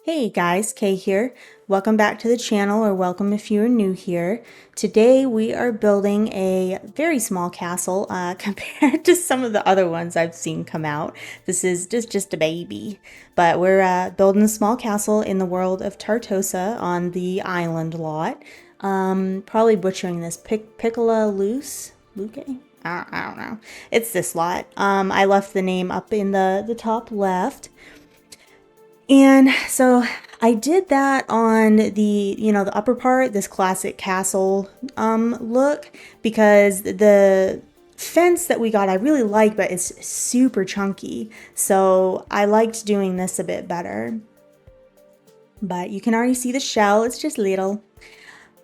Hey guys, Kay here. Welcome back to the channel, or welcome if you're new here. Today we are building a very small castle compared to some of the other ones I've seen come out. This is just a baby, but we're building a small castle in the world of Tartosa on the island lot. Probably butchering this. Piccola Luke? I don't know. It's this lot. I left the name up in the top left. And so I did that on the upper part, this classic castle look, because the fence that we got I really like, but it's super chunky. So I liked doing this a bit better. But you can already see the shell, it's just little.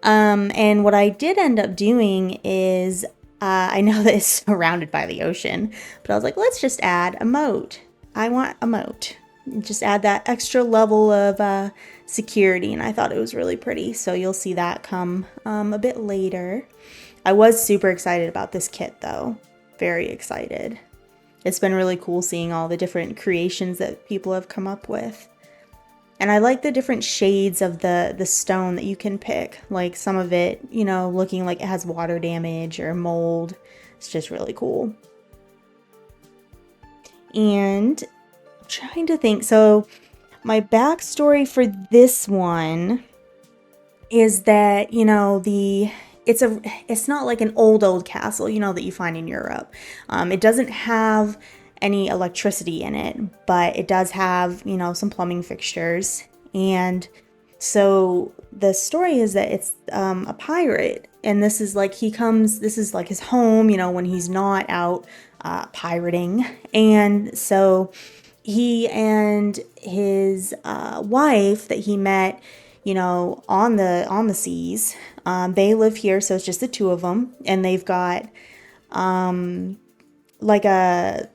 And what I did end up doing is, I know that it's surrounded by the ocean, but I was like, let's just add a moat. I want a moat. Just add that extra level of security, and I thought it was really pretty. So you'll see that come a bit later. I was super excited about this kit though. Very excited. It's been really cool seeing all the different creations that people have come up with. And I like the different shades of the stone that you can pick. Like some of it, looking like it has water damage or mold. It's just really cool. And I'm trying to think. So my backstory for this one is that, it's not like an old castle, that you find in Europe. It doesn't have any electricity in it, but it does have, some plumbing fixtures. And so the story is that it's a pirate, and this is like his home, when he's not out pirating. And so he and his wife that he met, on the seas, they live here, so it's just the two of them, and they've got like a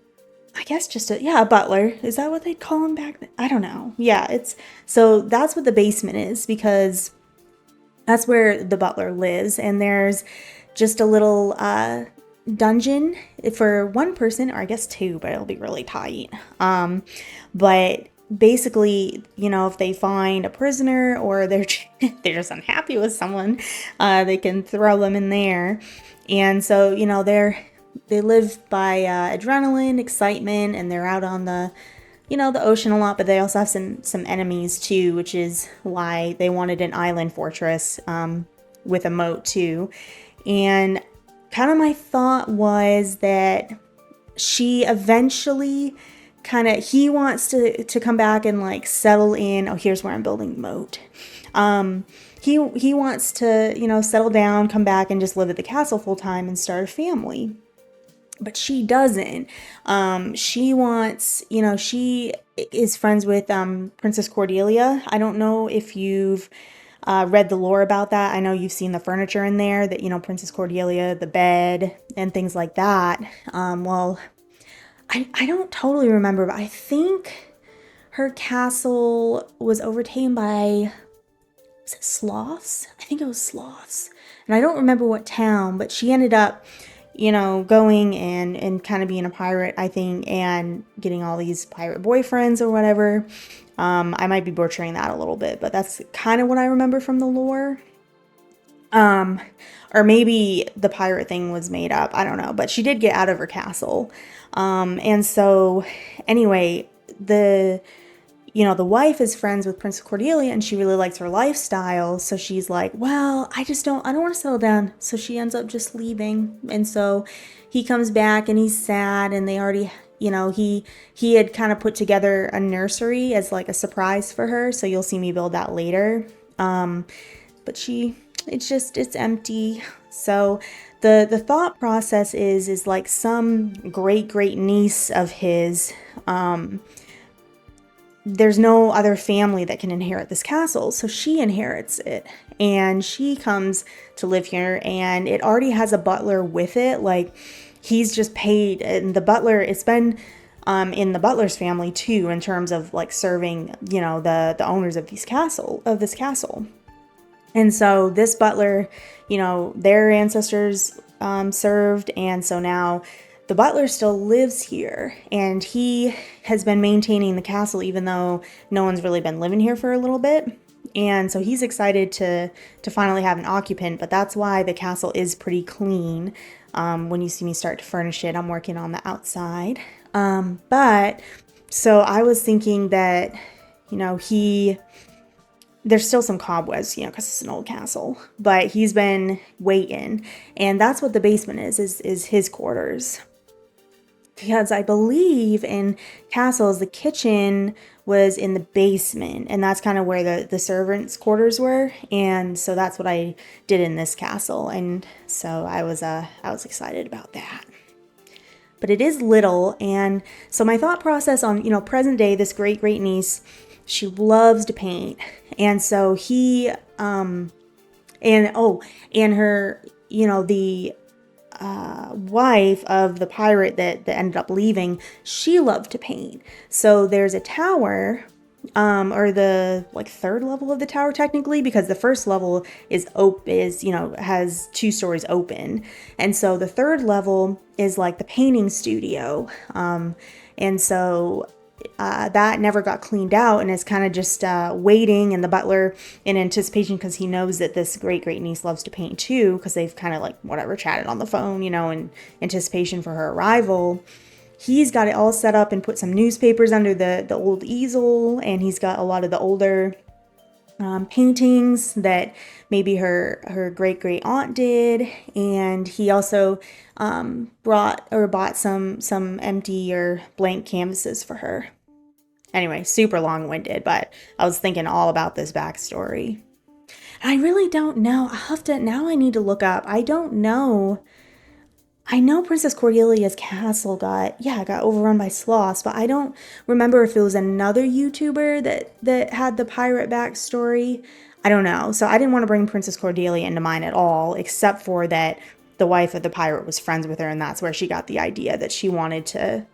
butler. Is that what they'd call him back then? I don't know. Yeah, so that's what the basement is, because that's where the butler lives, and there's just a little dungeon for one person, or I guess two, but it'll be really tight. But basically, if they find a prisoner, or they're just unhappy with someone, they can throw them in there. And so, they live by adrenaline, excitement, and they're out on the ocean a lot, but they also have some enemies too, which is why they wanted an island fortress with a moat too. And kind of my thought was that she eventually he wants to come back and like settle in. Oh, here's where I'm building the moat. He wants to, settle down, come back and just live at the castle full time and start a family. But she doesn't. She wants, she is friends with Princess Cordelia. I don't know if you've read the lore about that. I know you've seen the furniture in there that, Princess Cordelia, the bed, and things like that. Well, I don't totally remember, but I think her castle was overtaken by, was it sloths? I think it was sloths. And I don't remember what town, but she ended up going and kind of being a pirate, I think, and getting all these pirate boyfriends or whatever. I might be butchering that a little bit, but that's kind of what I remember from the lore. Or maybe the pirate thing was made up. I don't know, but she did get out of her castle. And so anyway, the wife is friends with Princess Cordelia, and she really likes her lifestyle. So she's like, well, I don't want to settle down. So she ends up just leaving. And so he comes back and he's sad, and they already, he had kind of put together a nursery as like a surprise for her. So you'll see me build that later. But it's empty. So the thought process is like some great niece of his, there's no other family that can inherit this castle, so she inherits it, and she comes to live here, and it already has a butler with it. Like, he's just paid, and the butler, it's been in the butler's family too, in terms of like serving, the owners of this castle. And so this butler, their ancestors served, and so now the butler still lives here, and he has been maintaining the castle even though no one's really been living here for a little bit. And so he's excited to finally have an occupant, but that's why the castle is pretty clean. When you see me start to furnish it, I'm working on the outside. But so I was thinking that, there's still some cobwebs, because it's an old castle, but he's been waiting, and that's what the basement is his quarters. Because I believe in castles, the kitchen was in the basement, and that's kind of where the servants' quarters were. And so that's what I did in this castle, and so I was excited about that. But it is little, and so my thought process on present day, this great niece, she loves to paint, and so he and her the wife of the pirate that ended up leaving, she loved to paint. So there's a tower, or the third level of the tower technically, because the first level has 2 stories open, and so the third level is like the painting studio, and so that never got cleaned out, and it's kind of just waiting, and the butler, in anticipation, because he knows that this great niece loves to paint too, because they've kind of chatted on the phone, in anticipation for her arrival. He's got it all set up and put some newspapers under the old easel, and he's got a lot of the older paintings that maybe her great aunt did, and he also bought some empty or blank canvases for her. Anyway, super long-winded, but I was thinking all about this backstory. I really don't know. Now I need to look up. I don't know. I know Princess Cordelia's castle got overrun by sloths, but I don't remember if it was another YouTuber that had the pirate backstory. I don't know. So I didn't want to bring Princess Cordelia into mine at all, except for that the wife of the pirate was friends with her, and that's where she got the idea that she wanted to,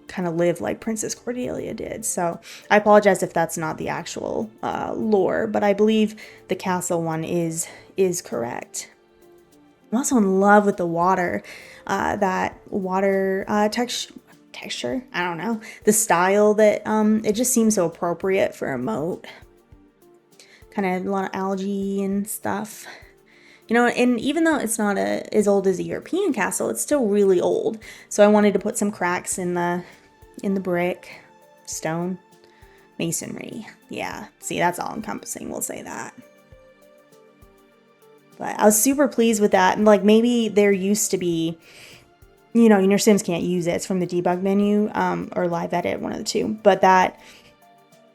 kind of live like Princess Cordelia did. So I apologize if that's not the actual lore, but I believe the castle one is correct. I'm also in love with the water, that water texture. I don't know, the style that it just seems so appropriate for a moat. Kind of a lot of algae and stuff. And even though it's not as old as a European castle, it's still really old. So I wanted to put some cracks in the brick, stone, masonry. Yeah, see, that's all encompassing, we'll say that. But I was super pleased with that. And maybe there used to be, your Sims can't use it. It's from the debug menu, or live edit, one of the two. But that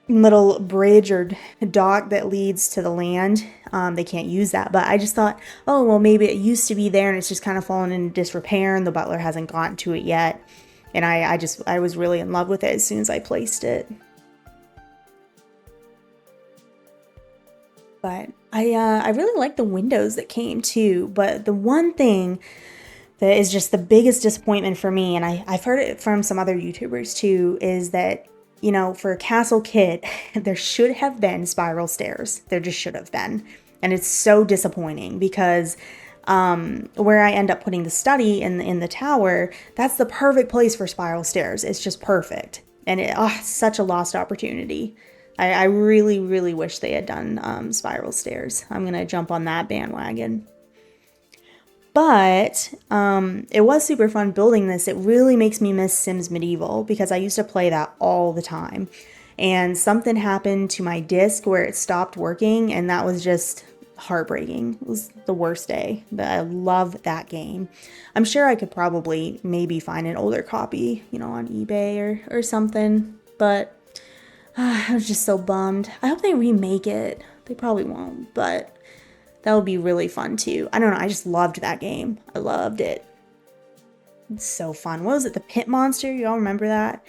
little bridge or dock that leads to the land, they can't use that. But I just thought, oh, well, maybe it used to be there and it's just kind of fallen into disrepair and the butler hasn't gotten to it yet. And I was really in love with it as soon as I placed it. But I really like the windows that came too. But the one thing that is just the biggest disappointment for me, and I've heard it from some other YouTubers too, is that, for a castle kit, there should have been spiral stairs. There just should have been. And it's so disappointing because where I end up putting the study in the tower, that's the perfect place for spiral stairs. It's just perfect. And it's such a lost opportunity. I really, really wish they had done spiral stairs. I'm going to jump on that bandwagon. But it was super fun building this. It really makes me miss Sims Medieval because I used to play that all the time. And something happened to my disc where it stopped working, and that was just heartbreaking. It was the worst day. But I love that game. I'm sure I could probably maybe find an older copy, on eBay or something. But I was just so bummed. I hope they remake it. They probably won't, but that would be really fun too. I don't know. I just loved that game. I loved it. It's so fun. What was it? The Pit Monster? Y'all remember that?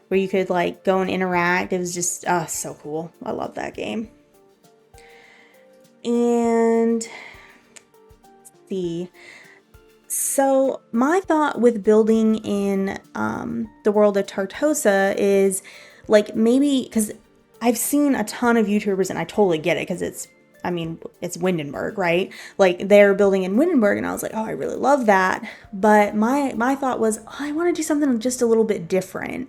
Where you could go and interact. It was just so cool. I love that game. And let's see. So my thought with building in the world of Tartosa is maybe, because I've seen a ton of YouTubers, and I totally get it because it's I mean, it's Windenburg, right? Like they're building in Windenburg, and I was like, oh, I really love that. But my thought was, oh, I want to do something just a little bit different.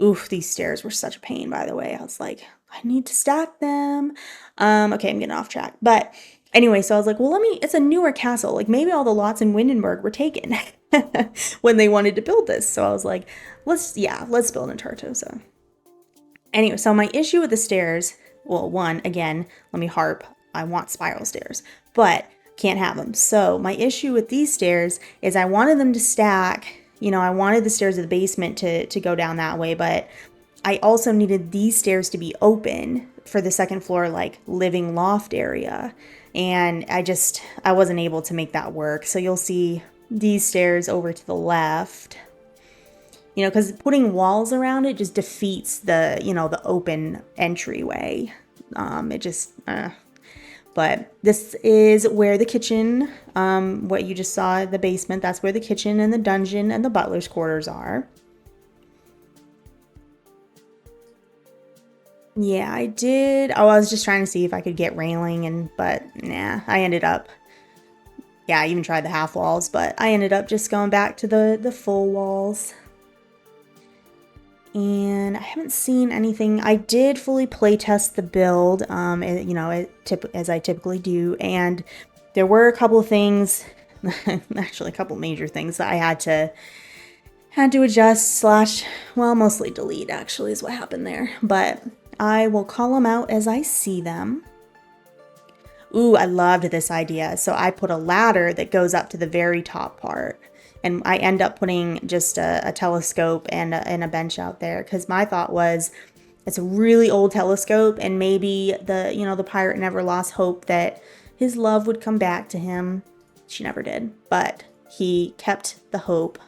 Oof, these stairs were such a pain, by the way. I was like, I need to stack them. Okay, I'm getting off track. But anyway, so I was like, well, it's a newer castle. Like maybe all the lots in Windenburg were taken when they wanted to build this. So I was like, let's build in Tartosa. Anyway, so my issue with the stairs, well, one, again, let me harp, I want spiral stairs, but can't have them. So my issue with these stairs is I wanted them to stack. I wanted the stairs of the basement to go down that way, but I also needed these stairs to be open for the second floor, like living loft area. And I wasn't able to make that work. So you'll see these stairs over to the left, because putting walls around it just defeats the open entryway. But this is where the kitchen, what you just saw, the basement, that's where the kitchen and the dungeon and the butler's quarters are. Yeah, I did. Oh, I was just trying to see if I could get railing, but nah, I ended up, yeah, I even tried the half walls, but I ended up just going back to the full walls. And I haven't seen anything. I did fully playtest the build, as I typically do, and there were a couple of things, actually a couple major things that I had to adjust / mostly delete, actually, is what happened there. But I will call them out as I see them. Ooh, I loved this idea. So I put a ladder that goes up to the very top part. And I end up putting just a telescope and a bench out there, because my thought was it's a really old telescope, and maybe the pirate never lost hope that his love would come back to him. She never did, but he kept the hope.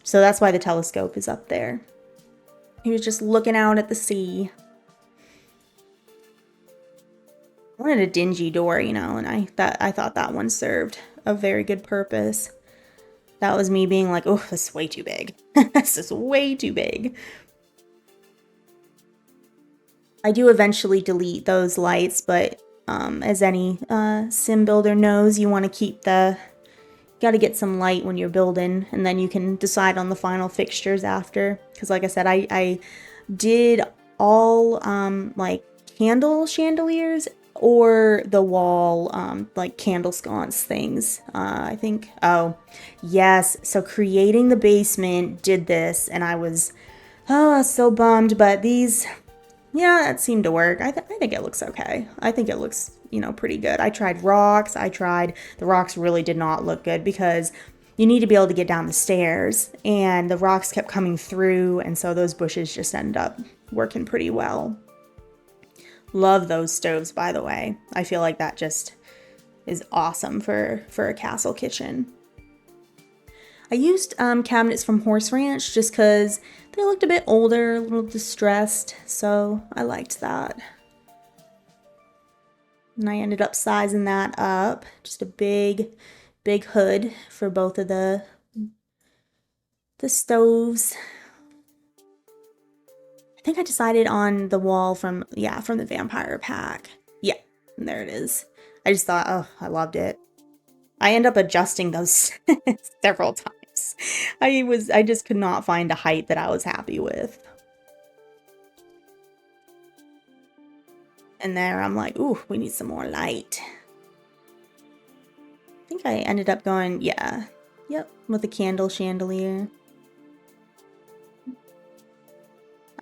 So that's why the telescope is up there. He was just looking out at the sea. I wanted a dingy door, and I thought that one served a very good purpose. That was me being like, oh, this is way too big. This is way too big. I do eventually delete those lights, but as any sim builder knows, you want to keep got to get some light when you're building, and then you can decide on the final fixtures after. Because like I said, I did all like candle chandeliers or the wall, like candle sconce things. I think, oh, yes. So creating the basement did this, and I was so bummed, but these, yeah, that seemed to work. I think it looks okay. I think it looks, pretty good. I tried rocks. The rocks really did not look good, because you need to be able to get down the stairs, and the rocks kept coming through, and so those bushes just ended up working pretty well. Love those stoves, by the way. I feel like that just is awesome for a castle kitchen. I used cabinets from Horse Ranch just because they looked a bit older, a little distressed, so I liked that. And I ended up sizing that up. Just a big hood for both of the stoves. I think I decided on the wall from the Vampire Pack. Yeah, there it is. I just thought, oh, I loved it. I end up adjusting those several times. I just could not find a height that I was happy with. And there I'm like, ooh, we need some more light. I think I ended up going, with the candle chandelier.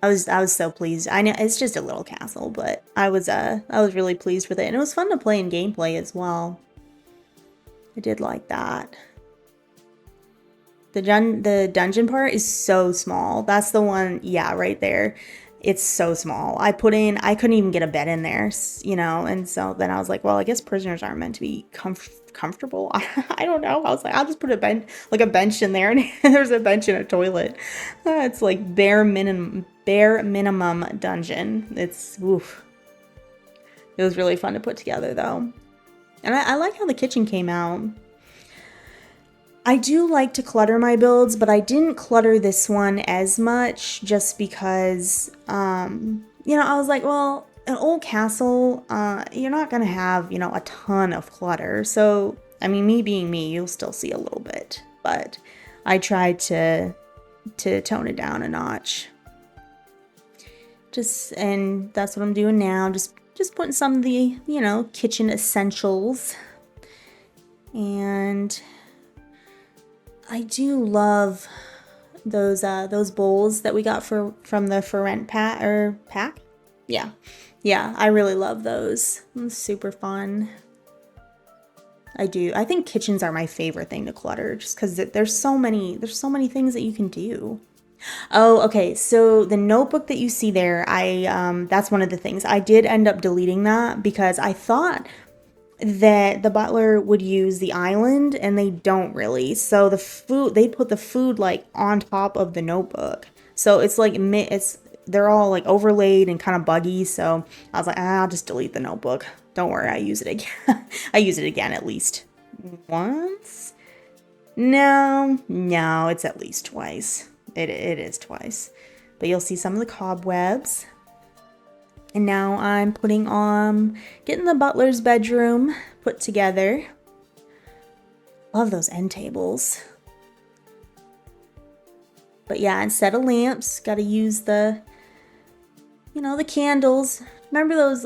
I was so pleased. I know it's just a little castle, but I was really pleased with it, and it was fun to play in gameplay as well. I did like that. The dungeon part is so small. That's the one, yeah, right there. It's so small. I couldn't even get a bed in there, and so then I was like, well, I guess prisoners aren't meant to be comfortable. I don't know. I was like, I'll just put a bench in there, and there's a bench and a toilet. It's like bare minimum dungeon. Oof. It was really fun to put together, though. And I like how the kitchen came out. I do like to clutter my builds, but I didn't clutter this one as much just because, I was like, well, an old castle, you're not gonna have, you know, a ton of clutter. So, I mean, me being me, you'll still see a little bit, but I tried to tone it down a notch. And that's what I'm doing now. Just putting some of the, you know, kitchen essentials. And I do love those bowls that we got from the for rent pack. Yeah. Yeah, I really love those. It's super fun. I do. I think kitchens are my favorite thing to clutter just because there's so many things that you can do. Oh, okay. So the notebook that you see there, that's one of the things. I did end up deleting that because I thought that the butler would use the island and they don't really. So they put the food like on top of the notebook. So it's like they're all like overlaid and kind of buggy. So I was like, I'll just delete the notebook. Don't worry, I use it again. I use it again at least once. No, it's at least twice. It is twice. But you'll see some of the cobwebs. And now I'm getting the butler's bedroom put together. Love those end tables. But yeah, instead of lamps, gotta use the candles. Remember those,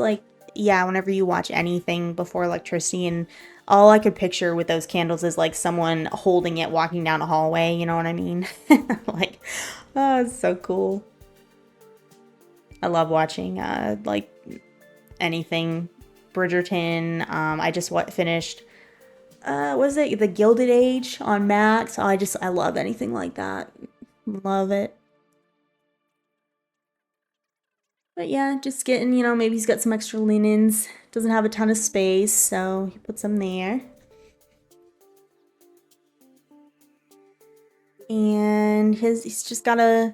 whenever you watch anything before electricity, and all I could picture with those candles is like someone holding it walking down a hallway, you know what I mean? Like, oh, it's so cool. I love watching anything Bridgerton. I just finished was it The Gilded Age on Max? Oh, I love anything like that. Love it. But yeah, just getting, maybe he's got some extra linens. Doesn't have a ton of space, so he puts them there. And he's just got a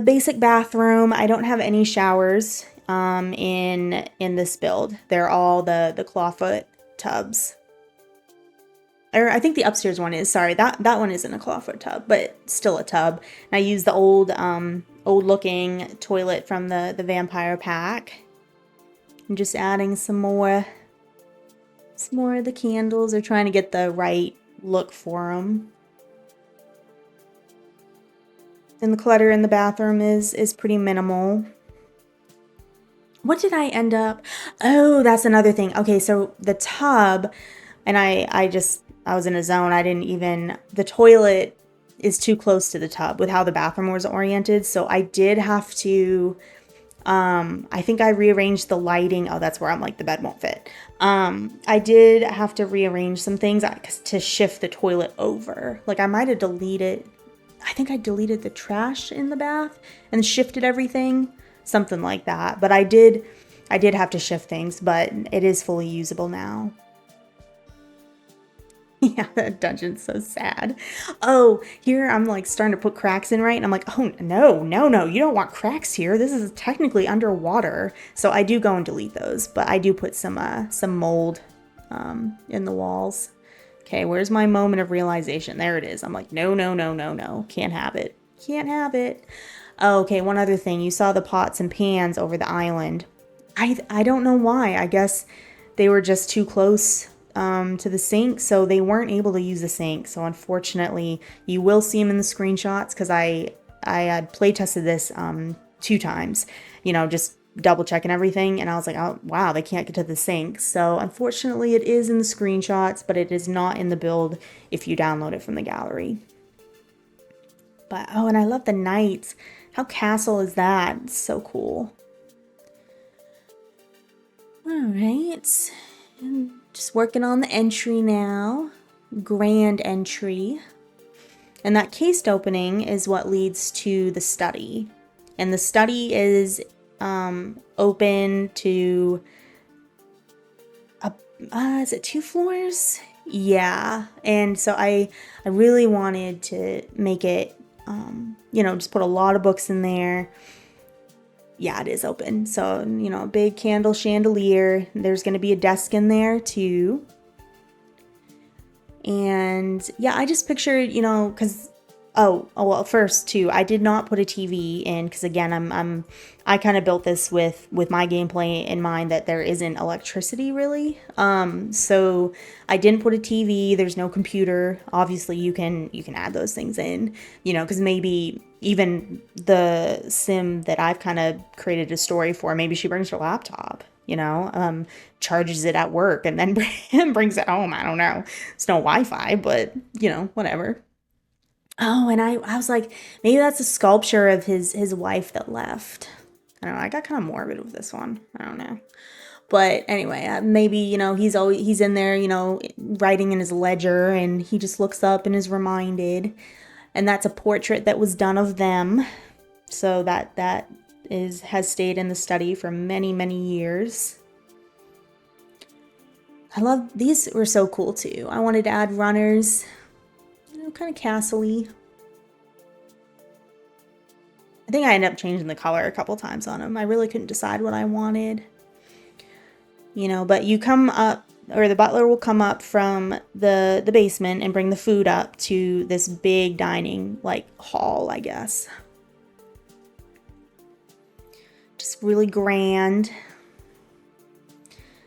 basic bathroom. I don't have any showers in this build. They're all the clawfoot tubs. Or I think the upstairs one is. Sorry, that one isn't a clawfoot tub, but still a tub. And I use the old looking toilet from the vampire pack. I'm just adding some more of the candles. They're trying to get the right look for them. And the clutter in the bathroom is pretty minimal. What did I end up? Oh, that's another thing. Okay, so the tub, and I was in a zone. The toilet is too close to the tub with how the bathroom was oriented. So I did have to, I think I rearranged the lighting. Oh, that's where I'm like, the bed won't fit. I did have to rearrange some things to shift the toilet over. Like I might have deleted, I think I deleted the trash in the bath and shifted everything, something like that. But I did have to shift things, but it is fully usable now. Yeah, that dungeon's so sad. Oh, here I'm like starting to put cracks in, right? And I'm like, oh, no, you don't want cracks here. This is technically underwater. So I do go and delete those, but I do put some mold in the walls. Okay, where's my moment of realization? There it is. I'm like, no. Can't have it. Oh, okay, one other thing. You saw the pots and pans over the island. I don't know why. I guess they were just too close to the sink, so they weren't able to use the sink. So unfortunately, you will see them in the screenshots because I had play tested this 2 times, just double checking everything, and I was like, oh wow, they can't get to the sink. So unfortunately, it is in the screenshots, but it is not in the build if you download it from the gallery. But oh, and I love the knights. How castle is that? It's so cool. All right. And just working on the entry now. Grand entry. And that cased opening is what leads to the study. And the study is open to, is it 2 floors? Yeah. And so I really wanted to make it, just put a lot of books in there. Yeah, it is open. So, a big candle chandelier. There's going to be a desk in there too. And yeah, I just pictured, because Well, first too, I did not put a TV in because again, I kind of built this with my gameplay in mind that there isn't electricity really. So I didn't put a TV. There's no computer. Obviously, you can add those things in, because maybe even the sim that I've kind of created a story for, maybe she brings her laptop. Charges it at work and then brings it home. I don't know. It's no Wi-Fi, but whatever. Oh, and I was like, maybe that's a sculpture of his wife that left. I don't know. I got kind of morbid with this one. I don't know. But anyway, maybe he's in there, writing in his ledger, and he just looks up and is reminded, and that's a portrait that was done of them. So that has stayed in the study for many, many years. I love these. Were so cool too. I wanted to add runners, kind of castle-y. I think I ended up changing the color a couple times on them. I really couldn't decide what I wanted. But you come up, or the butler will come up from the basement and bring the food up to this big dining, hall, I guess. Just really grand.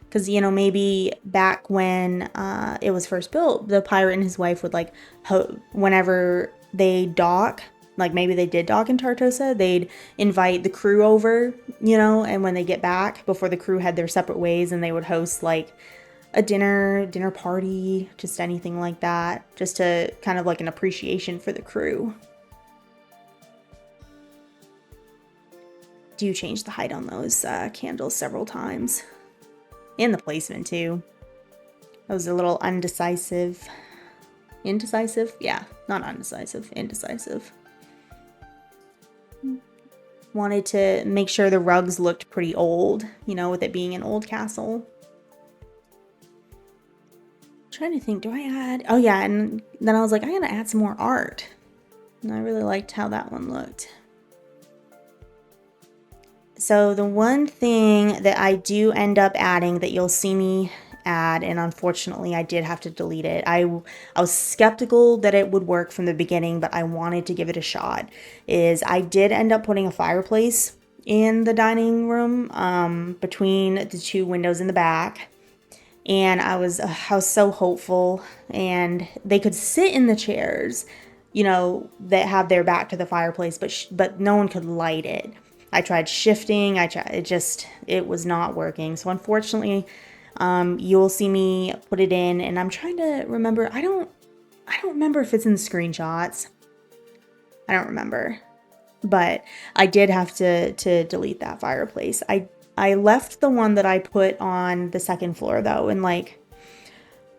Because, maybe back when it was first built, the pirate and his wife would, whenever they dock, maybe they did dock in Tartosa, they'd invite the crew over, and when they get back, before the crew had their separate ways, and they would host, a dinner party, just anything like that, just to kind of an appreciation for the crew. Do change the height on those candles several times. And the placement, too. I was a little undecisive. Indecisive? Yeah, not undecisive. Indecisive. Wanted to make sure the rugs looked pretty old, with it being an old castle. Trying to think, do I add... Oh, yeah, and then I was like, I gotta add some more art. And I really liked how that one looked. So the one thing that I do end up adding that you'll see me add, and unfortunately I did have to delete it. I was skeptical that it would work from the beginning, but I wanted to give it a shot, is I did end up putting a fireplace in the dining room between the two windows in the back. And I was so hopeful, and they could sit in the chairs, that have their back to the fireplace, but no one could light it. I tried shifting. It was not working. So unfortunately, you'll see me put it in, and I'm trying to remember. I don't remember if it's in the screenshots. I don't remember, but I did have to delete that fireplace. I left the one that I put on the second floor though, and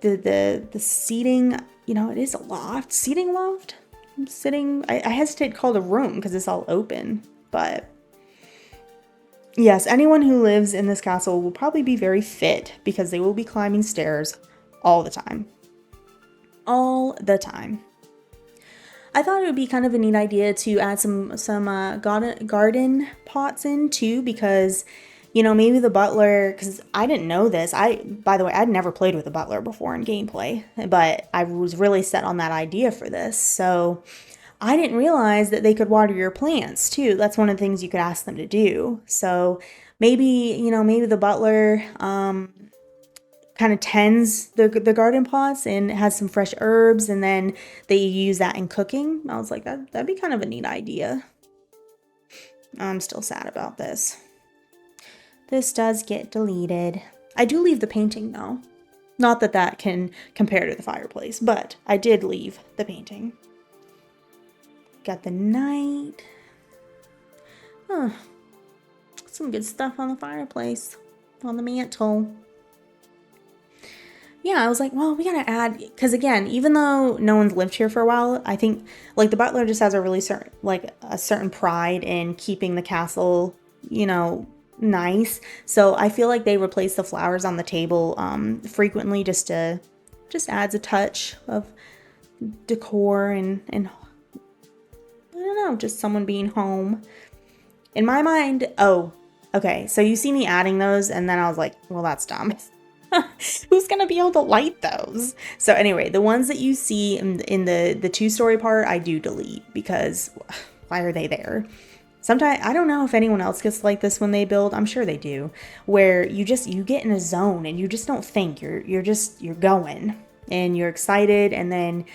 the seating. It is a loft, seating loft. I'm sitting. I hesitate to call it a room because it's all open, but. Yes, anyone who lives in this castle will probably be very fit because they will be climbing stairs all the time. All the time. I thought it would be kind of a neat idea to add some garden pots in too, because maybe the butler, because I didn't know this. By the way, I'd never played with a butler before in gameplay, but I was really set on that idea for this. So I didn't realize that they could water your plants too. That's one of the things you could ask them to do. So maybe the butler kind of tends the garden pots and has some fresh herbs, and then they use that in cooking. I was like, that'd be kind of a neat idea. I'm still sad about this. This does get deleted. I do leave the painting though. Not that can compare to the fireplace, but I did leave the painting. Got the knight. Oh, some good stuff on the fireplace, on the mantle. Yeah, I was like, well, we gotta add, because again, even though no one's lived here for a while, I think the butler just has a really certain pride in keeping the castle, nice. So I feel like they replace the flowers on the table frequently just adds a touch of decor and I don't know, just someone being home. In my mind, oh, okay, so you see me adding those, and then I was like, well, that's dumb. Who's gonna be able to light those? So anyway, the ones that you see in the two-story part, I do delete because why are they there? Sometimes I don't know if anyone else gets like this when they build. I'm sure they do, where you get in a zone and you just don't think. You're going and you're excited, and then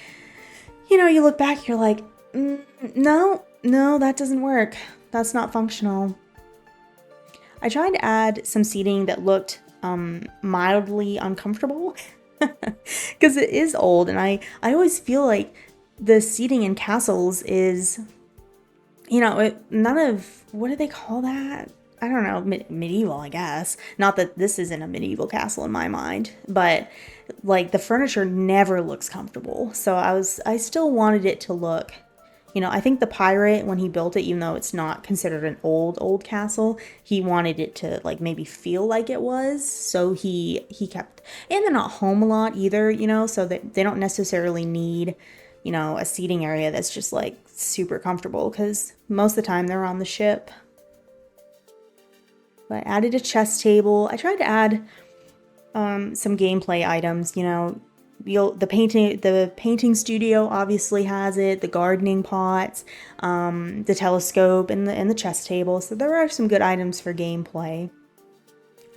you look back, you're like, no, that doesn't work. That's not functional. I tried to add some seating that looked mildly uncomfortable because it is old, and I always feel like the seating in castles is, none of, what do they call that? I don't know, medieval, I guess. Not that this isn't a medieval castle in my mind, but like the furniture never looks comfortable. So I still wanted it to look, I think the pirate, when he built it, even though it's not considered an old castle, he wanted it to like maybe feel like it was. So he kept, and they're not home a lot either, so that they don't necessarily need, a seating area that's just like super comfortable, because most of the time they're on the ship. But I added a chess table. I tried to add some gameplay items, the painting studio obviously has it, the gardening pots, the telescope, and the chess table. So there are some good items for gameplay.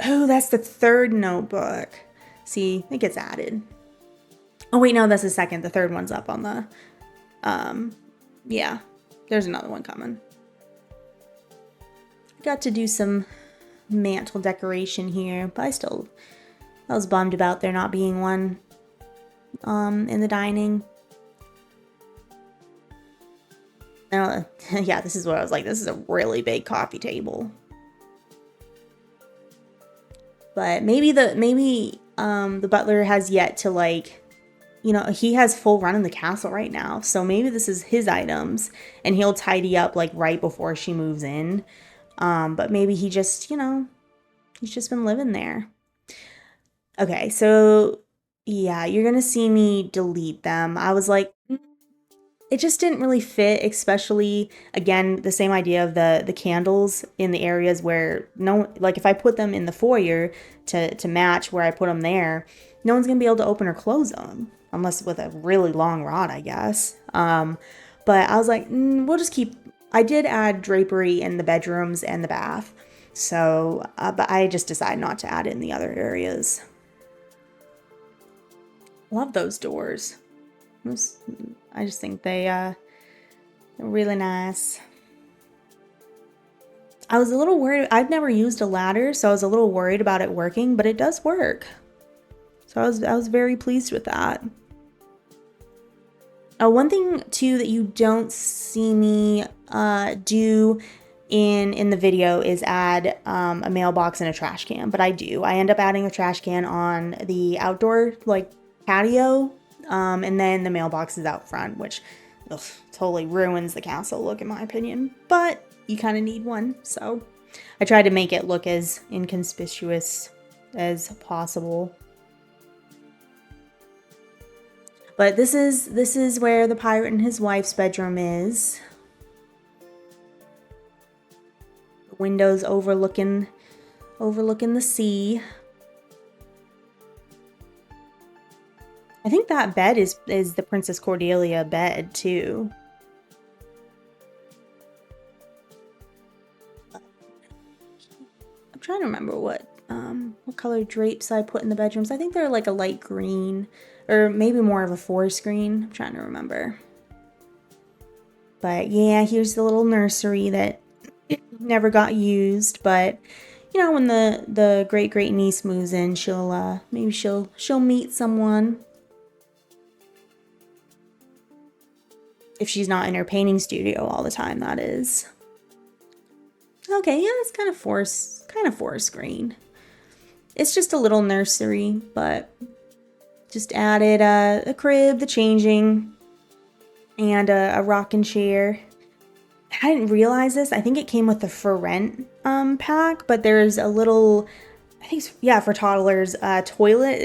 Oh, that's the third notebook. See, it gets added. Oh wait, no, that's the second. The third one's up on the yeah. There's another one coming. Got to do some mantle decoration here, but I was bummed about there not being one in the dining. Yeah, this is what I was like, this is a really big coffee table. But maybe the butler has yet to, like, he has full run in the castle right now. So maybe this is his items and he'll tidy up like right before she moves in. But maybe he just, he's just been living there. Okay, so yeah, you're gonna see me delete them. I was like, it just didn't really fit, especially, again, the same idea of the candles in the areas where like if I put them in the foyer to match where I put them there, no one's gonna be able to open or close them unless with a really long rod, I guess. But I was like, we'll just keep. I did add drapery in the bedrooms and the bath, so but I just decided not to add it in the other areas. Love those doors. I just think they're really nice. I was a little worried. I've never used a ladder, so I was a little worried about it working, but it does work. So I was very pleased with that. One thing too that you don't see me do in the video is add a mailbox and a trash can, but I do. I end up adding a trash can on the outdoor like patio, and then the mailbox is out front, which totally ruins the castle look in my opinion, but you kind of need one. So I tried to make it look as inconspicuous as possible. But this is where the pirate and his wife's bedroom is. The windows overlooking the sea. I think that bed is the Princess Cordelia bed too. I'm trying to remember what color drapes I put in the bedrooms. I think they're like a light green, or maybe more of a forest green. I'm trying to remember. But yeah, here's the little nursery that never got used. But when the great niece moves in, maybe she'll meet someone. If she's not in her painting studio all the time, that is. Okay, yeah, it's kind of forest green. It's just a little nursery, but just added a crib, the changing, and a rocking chair. I didn't realize this. I think it came with the for rent pack, but there's a little, I think it's, yeah, for toddlers, toilet.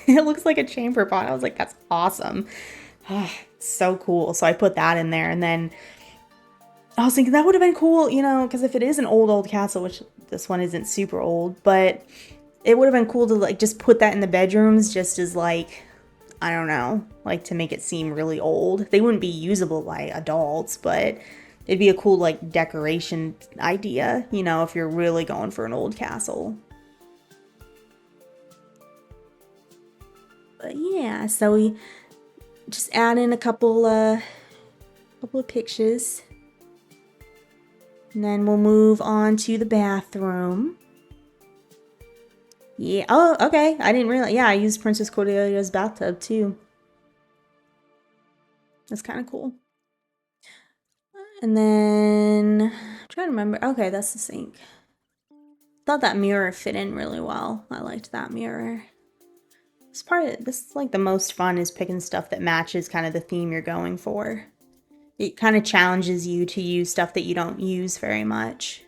It looks like a chamber pot. I was like, that's awesome. So cool. So I put that in there, and then I was thinking that would have been cool, because if it is an old castle, which this one isn't super old, but it would have been cool to like just put that in the bedrooms just as like, I don't know, like to make it seem really old. They wouldn't be usable by adults, but it'd be a cool like decoration idea, you know, if you're really going for an old castle. But yeah, so we just add in a couple of pictures. And then we'll move on to the bathroom. Yeah, oh, okay. I didn't realize. Yeah, I used Princess Cordelia's bathtub too. That's kind of cool. And then, I'm trying to remember. Okay, that's the sink. Thought that mirror fit in really well. I liked that mirror. This is like the most fun is picking stuff that matches kind of the theme you're going for. It kind of challenges you to use stuff that you don't use very much.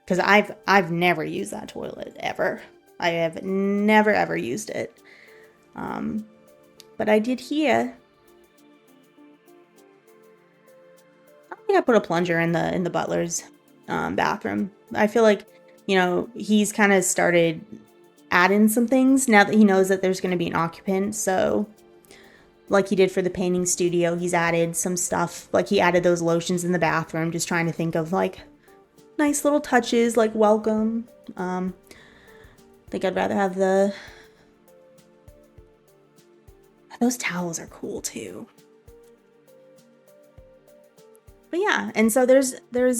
Because I've never used that toilet ever. I have never ever used it. But I did here. I think I put a plunger in the butler's bathroom. I feel like, you know, he's kind of started adding some things now that he knows that there's going to be an occupant. So like he did for the painting studio, he's added some stuff. Like he added those lotions in the bathroom, just trying to think of like nice little touches like welcome. I think I'd rather have those towels are cool too. But yeah, and so there's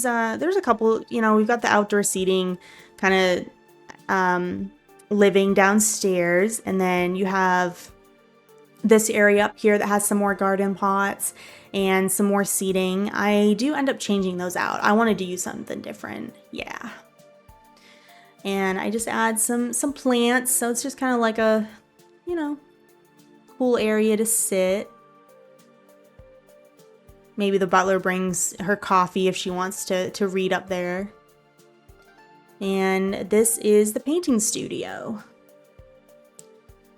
a couple, you know, we've got the outdoor seating kind of living downstairs, and then you have this area up here that has some more garden pots and some more seating. I do end up changing those out. I wanted to use something different. Yeah. And I just add some plants, so it's just kind of like a, you know, cool area to sit. Maybe the butler brings her coffee if she wants to read up there. And this is the painting studio.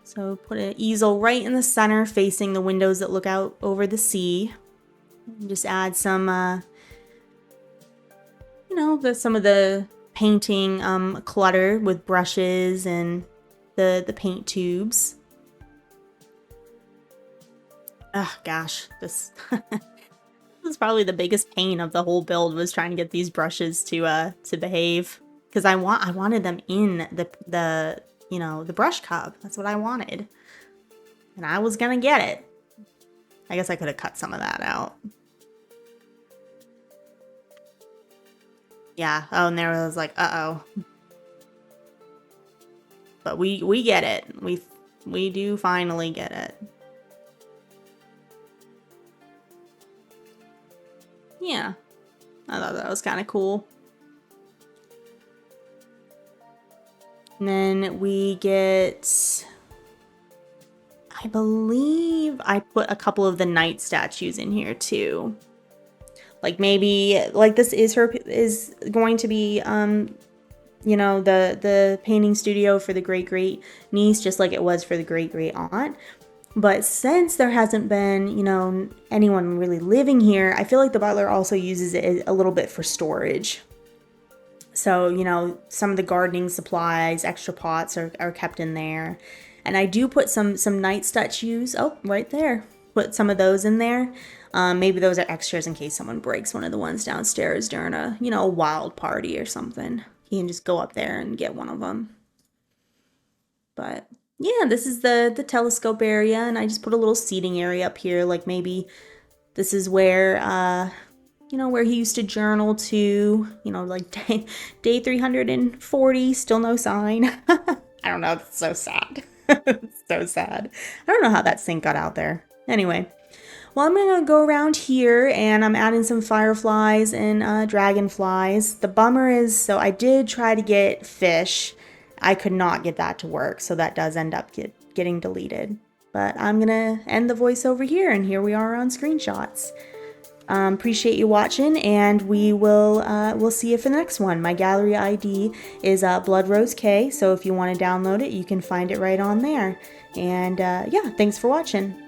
So put an easel right in the center facing the windows that look out over the sea. And just add some, you know, some of the painting clutter with brushes and the paint tubes. Oh gosh, this was probably the biggest pain of the whole build, was trying to get these brushes to behave, because I wanted them in the you know, the brush cup. That's what I wanted, and I was gonna get it. I guess I could have cut some of that out. Yeah. Oh, and there was like, uh-oh. But we get it. We do finally get it. Yeah. I thought that was kind of cool. And then we get, I believe I put a couple of the knight statues in here too. Like maybe, like this is going to be, you know, the painting studio for the great niece, just like it was for the great aunt. But since there hasn't been, you know, anyone really living here, I feel like the butler also uses it a little bit for storage. So, you know, some of the gardening supplies, extra pots are kept in there. And I do put some knight statues, oh, right there. Put some of those in there. Maybe those are extras in case someone breaks one of the ones downstairs during a, you know, a wild party or something. You can just go up there and get one of them. But yeah, this is the telescope area, and I just put a little seating area up here. Like maybe this is where, you know, where he used to journal to, you know, like day 340, still no sign. I don't know, it's so sad. It's so sad. I don't know how that sink got out there. Anyway, well, I'm gonna go around here, and I'm adding some fireflies and dragonflies. The bummer is, so I did try to get fish. I could not get that to work, so that does end up getting deleted. But I'm gonna end the voiceover here, and here we are on screenshots. Appreciate you watching, and we'll see you for the next one. My gallery ID is BloodRoseKay, so if you want to download it, you can find it right on there. And yeah, thanks for watching.